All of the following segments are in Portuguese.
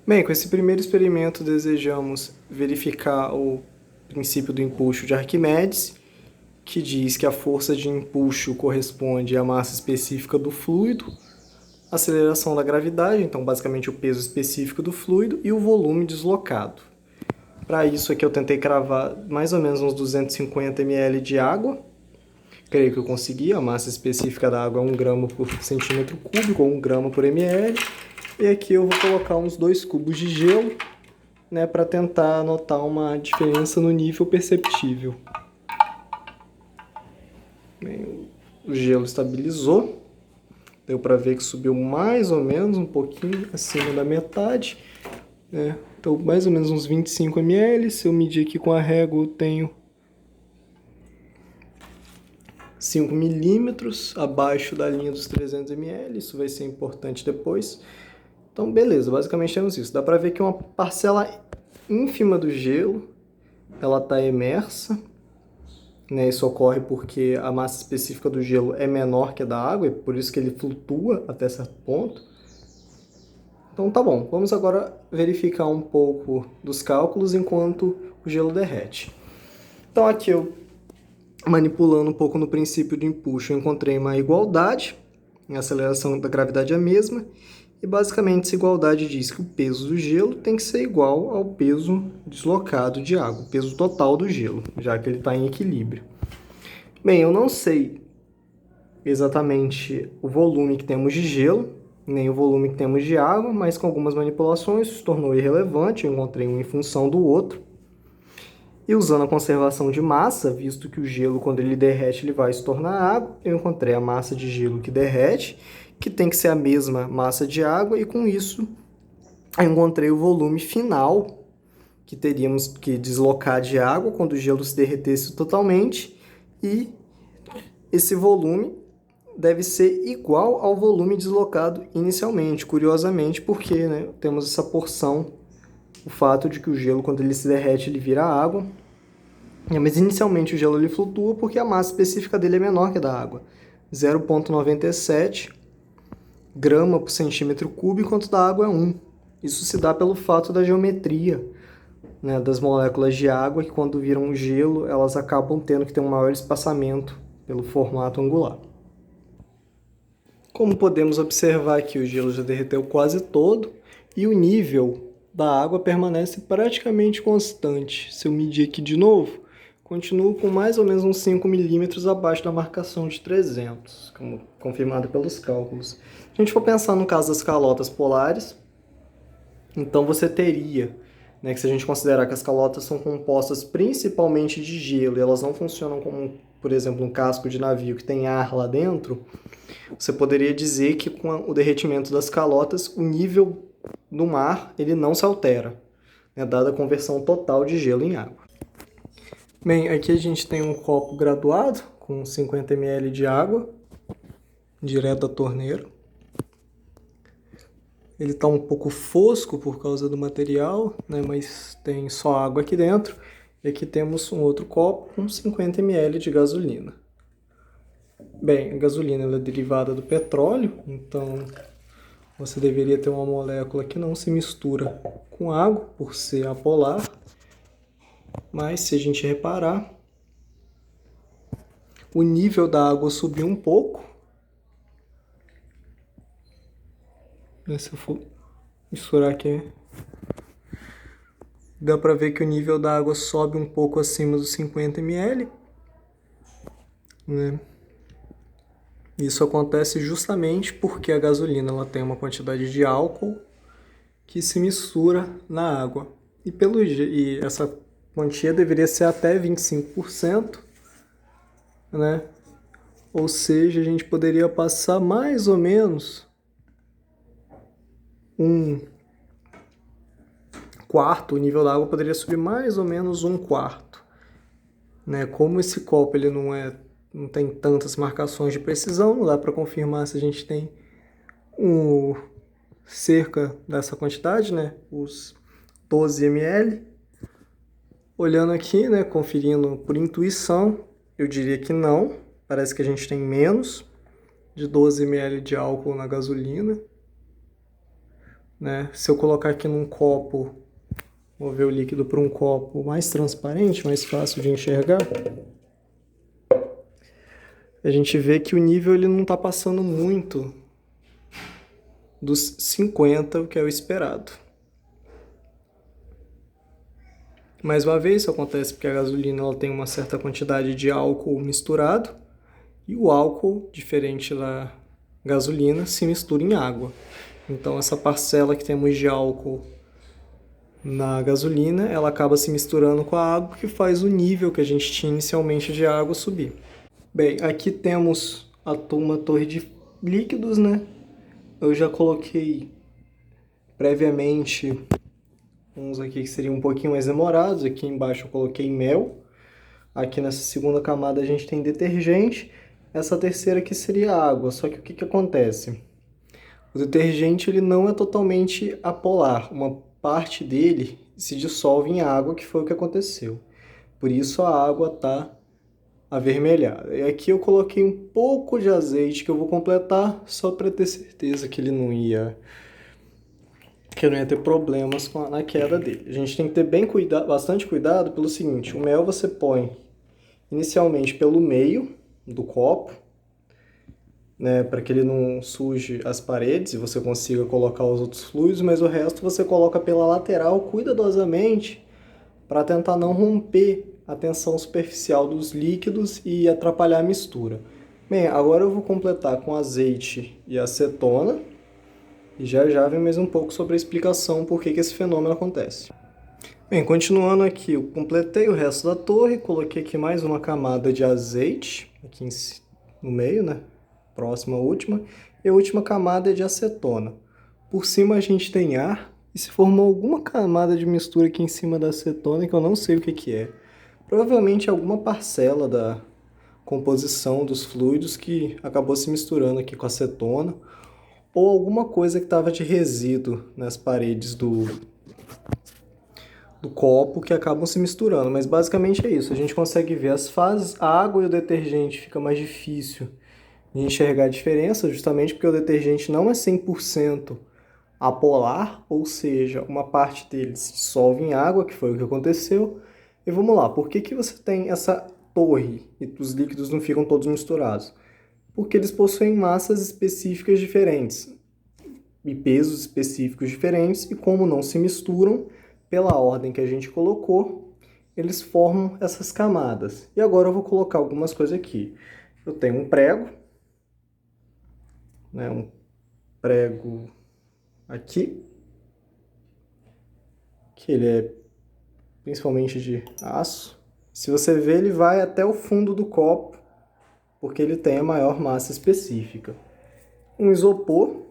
Bem, com esse primeiro experimento desejamos verificar o princípio do empuxo de Arquimedes, que diz que a força de empuxo corresponde à massa específica do fluido, a aceleração da gravidade, então basicamente o peso específico do fluido, e o volume deslocado. Para isso aqui eu tentei cravar mais ou menos uns 250 ml de água. Creio que eu consegui, a massa específica da água é 1 grama por centímetro cúbico, ou 1 grama por ml. E aqui eu vou colocar uns 2 cubos de gelo, né, para tentar notar uma diferença no nível perceptível. Bem, o gelo estabilizou, deu para ver que subiu mais ou menos um pouquinho acima da metade, né? Então mais ou menos uns 25 ml. Se eu medir aqui com a régua, eu tenho 5 milímetros abaixo da linha dos 300 ml, isso vai ser importante depois. Então, beleza, basicamente temos isso. Dá para ver que uma parcela ínfima do gelo, ela está imersa, né? Isso ocorre porque a massa específica do gelo é menor que a da água, e por isso que ele flutua até certo ponto. Então tá bom, vamos agora verificar um pouco dos cálculos enquanto o gelo derrete. Então aqui eu, manipulando um pouco no princípio do empuxo, eu encontrei uma igualdade, a aceleração da gravidade é a mesma, e basicamente essa igualdade diz que o peso do gelo tem que ser igual ao peso deslocado de água, o peso total do gelo, já que ele está em equilíbrio. Bem, eu não sei exatamente o volume que temos de gelo, nem o volume que temos de água, mas com algumas manipulações isso se tornou irrelevante, eu encontrei um em função do outro. E usando a conservação de massa, visto que o gelo, quando ele derrete, ele vai se tornar água, eu encontrei a massa de gelo que derrete, que tem que ser a mesma massa de água, e com isso eu encontrei o volume final que teríamos que deslocar de água quando o gelo se derretesse totalmente, e esse volume deve ser igual ao volume deslocado inicialmente, curiosamente, porque, né, temos essa porção, o fato de que o gelo, quando ele se derrete, ele vira água. Mas inicialmente o gelo ele flutua porque a massa específica dele é menor que a da água, 0,97 grama por centímetro cúbico, enquanto da água é 1. Isso se dá pelo fato da geometria, né, das moléculas de água, que quando viram gelo, elas acabam tendo que ter um maior espaçamento pelo formato angular. Como podemos observar aqui, o gelo já derreteu quase todo e o nível da água permanece praticamente constante. Se eu medir aqui de novo, continuo com mais ou menos uns 5 milímetros abaixo da marcação de 300, como confirmado pelos cálculos. Se a gente for pensar no caso das calotas polares, então você teria, né, que se a gente considerar que as calotas são compostas principalmente de gelo e elas não funcionam como, por exemplo, um casco de navio que tem ar lá dentro, você poderia dizer que com o derretimento das calotas, o nível do mar ele não se altera, né, dada a conversão total de gelo em água. Bem, aqui a gente tem um copo graduado com 50 ml de água, direto da torneira. Ele está um pouco fosco por causa do material, né, mas tem só água aqui dentro. E aqui temos um outro copo com 50 ml de gasolina. Bem, a gasolina ela é derivada do petróleo, então você deveria ter uma molécula que não se mistura com água, por ser apolar. Mas se a gente reparar, o nível da água subiu um pouco. Se eu for misturar aqui, dá para ver que o nível da água sobe um pouco acima dos 50 ml, né? Isso acontece justamente porque a gasolina ela tem uma quantidade de álcool que se mistura na água. E essa quantia deveria ser até 25%, né? Ou seja, a gente poderia passar mais ou menos um quarto, o nível da água poderia subir mais ou menos um quarto, né? Como esse copo ele não tem tantas marcações de precisão, não dá para confirmar se a gente tem cerca dessa quantidade, né? Os 12 ml. Olhando aqui, né, conferindo por intuição, eu diria que não. Parece que a gente tem menos de 12 ml de álcool na gasolina. né? Se eu colocar aqui num copo, mover o líquido para um copo mais transparente, mais fácil de enxergar, a gente vê que o nível ele não está passando muito dos 50, o que é o esperado. Mais uma vez, isso acontece porque a gasolina ela tem uma certa quantidade de álcool misturado, e o álcool, diferente da gasolina, se mistura em água. Então essa parcela que temos de álcool na gasolina, ela acaba se misturando com a água, que faz o nível que a gente tinha inicialmente de água subir. Bem, aqui temos uma torre de líquidos, né? Eu já coloquei previamente uns aqui que seriam um pouquinho mais demorados. Aqui embaixo eu coloquei mel. Aqui nessa segunda camada a gente tem detergente. Essa terceira aqui seria água. Só que o que acontece? O detergente ele não é totalmente apolar. Uma parte dele se dissolve em água, que foi o que aconteceu. Por isso a água está avermelhada. E aqui eu coloquei um pouco de azeite que eu vou completar só para ter certeza que ele não ia ter problemas na queda dele. A gente tem que ter bastante cuidado pelo seguinte: o mel você põe inicialmente pelo meio do copo, né, para que ele não suje as paredes e você consiga colocar os outros fluidos, mas o resto você coloca pela lateral cuidadosamente para tentar não romper a tensão superficial dos líquidos e atrapalhar a mistura. Bem, agora eu vou completar com azeite e acetona e já vem mais um pouco sobre a explicação por que esse fenômeno acontece. Bem, continuando aqui, eu completei o resto da torre, coloquei aqui mais uma camada de azeite, aqui no meio, né? Próxima à última, e a última camada é de acetona. Por cima a gente tem ar, e se formou alguma camada de mistura aqui em cima da acetona que eu não sei o que é. Provavelmente alguma parcela da composição dos fluidos que acabou se misturando aqui com a acetona, ou alguma coisa que estava de resíduo nas paredes do copo que acabam se misturando, mas basicamente é isso. A gente consegue ver as fases, a água e o detergente fica mais difícil de enxergar a diferença, justamente porque o detergente não é 100% apolar, ou seja, uma parte dele se dissolve em água, que foi o que aconteceu. E vamos lá, por que você tem essa torre e os líquidos não ficam todos misturados? Porque eles possuem massas específicas diferentes e pesos específicos diferentes, e como não se misturam, pela ordem que a gente colocou, eles formam essas camadas. E agora eu vou colocar algumas coisas aqui. Eu tenho um prego, né, um prego aqui, que ele é principalmente de aço. Se você ver, ele vai até o fundo do copo, porque ele tem a maior massa específica. Um isopor,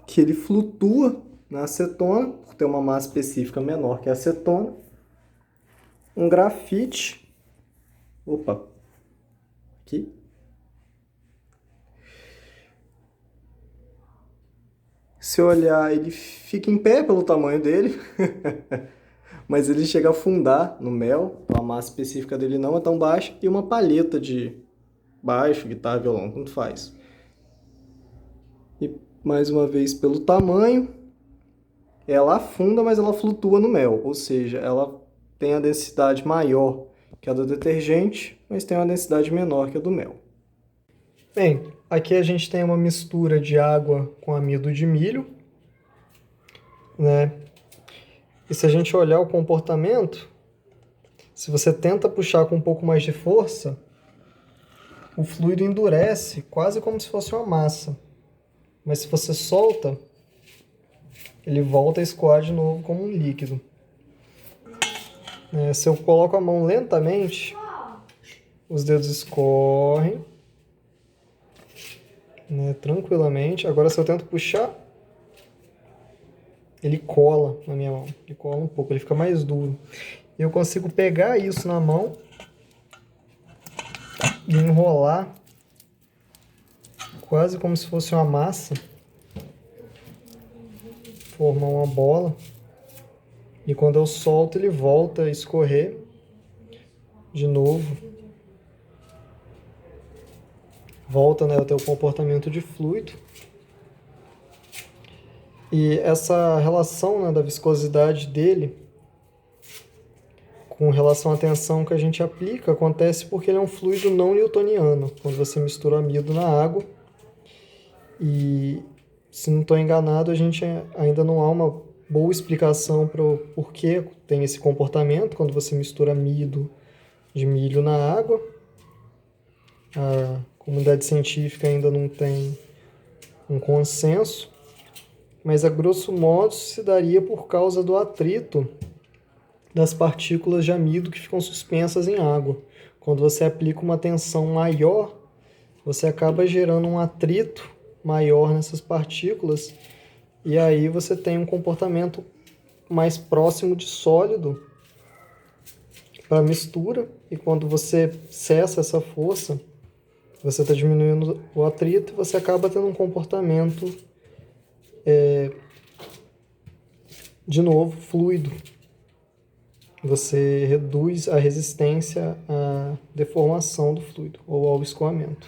que ele flutua na acetona, por ter uma massa específica menor que a acetona. Um grafite, opa, aqui. Se olhar, ele fica em pé pelo tamanho dele, mas ele chega a afundar no mel, a massa específica dele não é tão baixa, e uma palheta de baixo, guitarra, violão, tanto faz. E mais uma vez pelo tamanho, ela afunda, mas ela flutua no mel, ou seja, ela tem a densidade maior que a do detergente, mas tem uma densidade menor que a do mel. Bem, aqui a gente tem uma mistura de água com amido de milho, né? E se a gente olhar o comportamento, se você tenta puxar com um pouco mais de força, o fluido endurece, quase como se fosse uma massa. Mas se você solta, ele volta a escoar de novo como um líquido. Se eu coloco a mão lentamente, os dedos escorrem, né, tranquilamente. Agora se eu tento puxar, ele cola na minha mão. Ele cola um pouco, ele fica mais duro. E eu consigo pegar isso na mão e enrolar quase como se fosse uma massa. Formar uma bola. E quando eu solto, ele volta a escorrer de novo. Volta, né, a ter o comportamento de fluido. E essa relação, né, da viscosidade dele com relação à tensão que a gente aplica acontece porque ele é um fluido não newtoniano, quando você mistura amido na água. E, se não estou enganado, a gente ainda não há uma boa explicação para o porquê tem esse comportamento quando você mistura amido de milho na água. A comunidade científica ainda não tem um consenso, mas a grosso modo se daria por causa do atrito das partículas de amido que ficam suspensas em água. Quando você aplica uma tensão maior, você acaba gerando um atrito maior nessas partículas e aí você tem um comportamento mais próximo de sólido para mistura, e quando você cessa essa força, você está diminuindo o atrito e você acaba tendo um comportamento, de novo, fluido. Você reduz a resistência à deformação do fluido ou ao escoamento.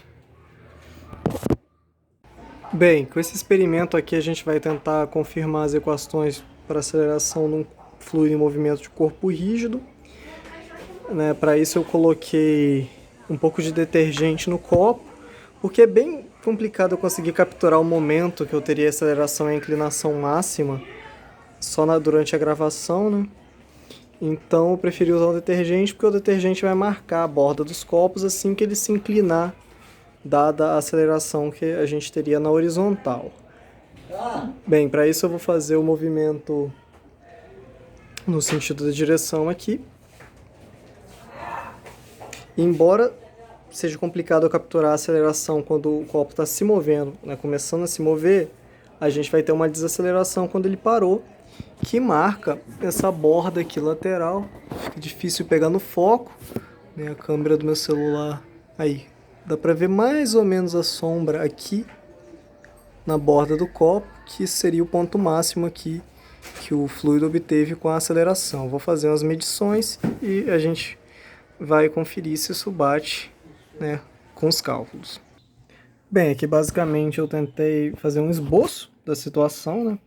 Bem, com esse experimento aqui a gente vai tentar confirmar as equações para aceleração num fluido em movimento de corpo rígido. Né? Para isso eu coloquei um pouco de detergente no copo, porque é bem complicado eu conseguir capturar o momento que eu teria aceleração e inclinação máxima só durante a gravação, né? Então eu preferi usar o detergente, porque o detergente vai marcar a borda dos copos assim que ele se inclinar, dada a aceleração que a gente teria na horizontal. Bem, para isso eu vou fazer o movimento no sentido da direção aqui. Embora seja complicado eu capturar a aceleração quando o copo está se movendo, né, começando a se mover, a gente vai ter uma desaceleração quando ele parou, que marca essa borda aqui lateral. Fica difícil pegar no foco, né, a câmera do meu celular aí. Dá para ver mais ou menos a sombra aqui na borda do copo, que seria o ponto máximo aqui que o fluido obteve com a aceleração. Vou fazer umas medições e a gente vai conferir se isso bate, né, com os cálculos. Bem, aqui basicamente eu tentei fazer um esboço da situação, né?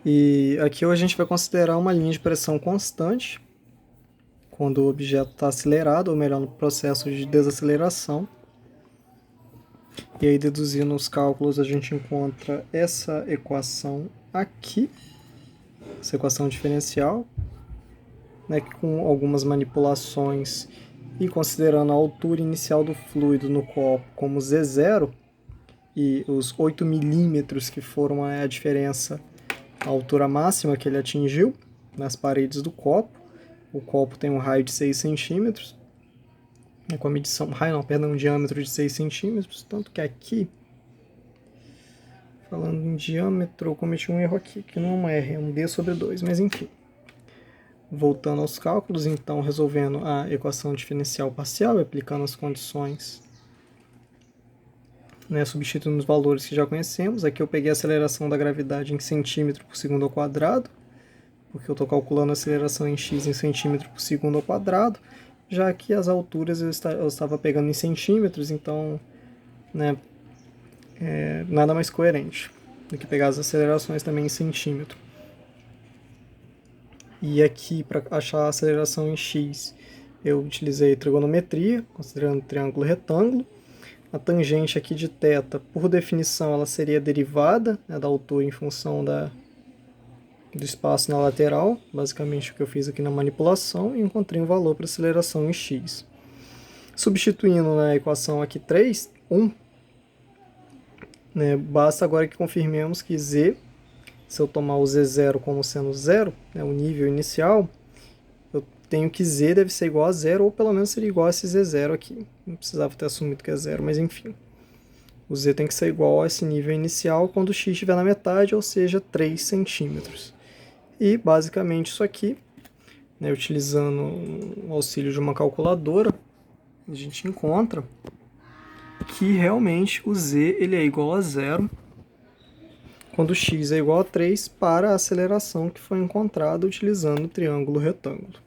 E aqui a gente vai considerar uma linha de pressão constante quando o objeto está acelerado, ou melhor, no processo de desaceleração. E aí, deduzindo os cálculos, a gente encontra essa equação aqui, essa equação diferencial, né, que com algumas manipulações e considerando a altura inicial do fluido no copo como Z0 e os 8 milímetros que foram a diferença, a altura máxima que ele atingiu nas paredes do copo. O copo tem um raio de 6 centímetros, com a medição, um diâmetro de 6 centímetros, tanto que aqui, falando em diâmetro, eu cometi um erro aqui, que não é um R, é um D sobre 2, mas enfim. Voltando aos cálculos, então, resolvendo a equação diferencial parcial e aplicando as condições, né, substituindo os valores que já conhecemos. Aqui eu peguei a aceleração da gravidade em centímetro por segundo ao quadrado, porque eu estou calculando a aceleração em x em centímetro por segundo ao quadrado, já que as alturas eu estava pegando em centímetros, então, né, nada mais coerente do que pegar as acelerações também em centímetro. E aqui, para achar a aceleração em x, eu utilizei trigonometria, considerando triângulo retângulo. A tangente aqui de θ, por definição, ela seria derivada, né, da altura em função do espaço na lateral, basicamente o que eu fiz aqui na manipulação, e encontrei um valor para aceleração em x. Substituindo na equação aqui 3, 1, né, basta agora que confirmemos que z, se eu tomar o z0 como sendo 0, né, o nível inicial, eu tenho que z deve ser igual a 0, ou pelo menos seria igual a esse z0 aqui. Não precisava ter assumido que é 0, mas enfim. O z tem que ser igual a esse nível inicial quando o x estiver na metade, ou seja, 3 centímetros. E basicamente isso aqui, né, utilizando o auxílio de uma calculadora, a gente encontra que realmente o z ele é igual a 0 quando x é igual a 3 para a aceleração que foi encontrada utilizando o triângulo retângulo.